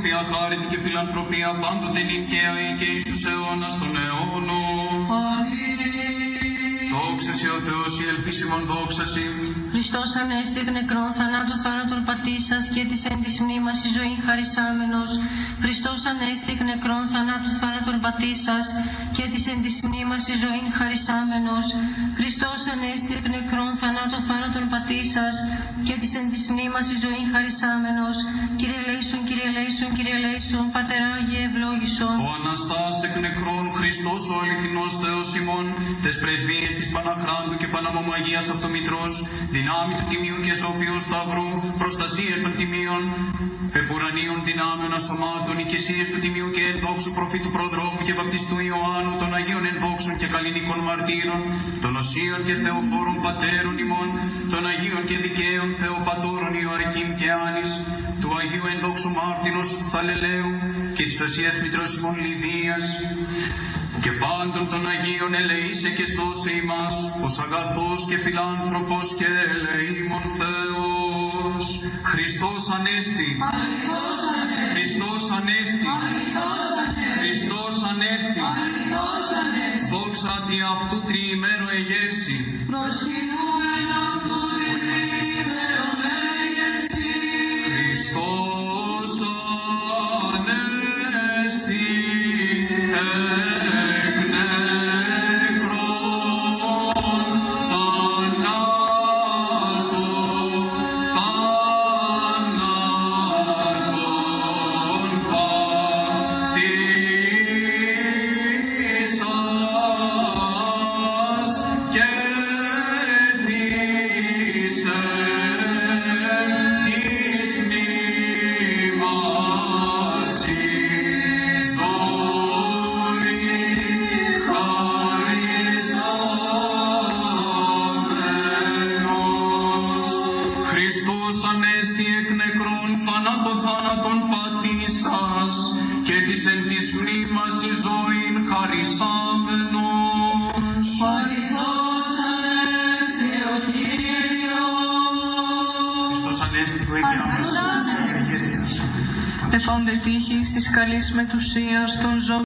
Θεία χάρητη και φιλανθρωπία πάντοτε νυν και αεί και εις τους αιώνας των αιώνων. Δόξα σε ο Θεός, η ελπίσιμον δόξα σε. Χριστός ανέστη εκ νεκρών θανάτου θάνατον πατήσας και της εν της μνήμας η ζωή χαρισάμενος. Χριστός ανέστη εκ νεκρών θανάτου θάνατον πατήσας και της εν της μνήμας η ζωή χαρισάμενος. Χριστός ανέστη εκ νεκρών θανάτου θάνατον πατήσας και της εν της μνήμας η ζωή χαρισάμενος. Κύριε ελέησον, Κύριε ελέησον, Κύριε ελέησον, Πατερά Άγιε ευλόγησον. Ο Αναστάς εκ νεκρών Χριστός ο αληθινός Θεός ημών, τες πρεσβείες της Παναχράντου και Παναμομαγίας Αυτομητρός, δυνάμει του Τιμίου και Σοφίου Σταυρού, προστασίες των Τιμίων, επουρανίων δυνάμεων ασωμάτων, οικεσίες του Τιμίου και ενδόξου προφήτου Προδρόμου και βαπτιστού Ιωάννου, των Αγίων ενδόξων και καλλινικών μαρτύρων, των οσίων και θεοφόρων πατέρων ημών, των Αγίων και δικαίων Θεοπατώρων Ιωαρκήμ και Άνης, του Αγίου ενδόξου μάρτυρος Θαλελαίου και της οσίας Μητρός ημών Λιδίας, και πάντων των Αγίων ελεήσε και σώσε ημάς, ως αγαθός και φιλάνθρωπος και ελεήμων Θεός. Χριστός Ανέστη, Χριστός Ανέστη, Χριστός Ανέστη, δόξα τη αυτού τριημέρο εγέρση, Προσκυνούμεν αυτού τριημέρο εγέρση, Χριστός Ανέστη, Χριστός Ανέστη εκ νεκρών θάνατον πατήσας και της εν της μνήμας η ζωήν χαρισάμενος. Αληθώς Ανέστη ο Κύριος. Χριστός Ανέστη βοήθεια μας. Εφόντε τύχη της καλής μετουσίας των ζώων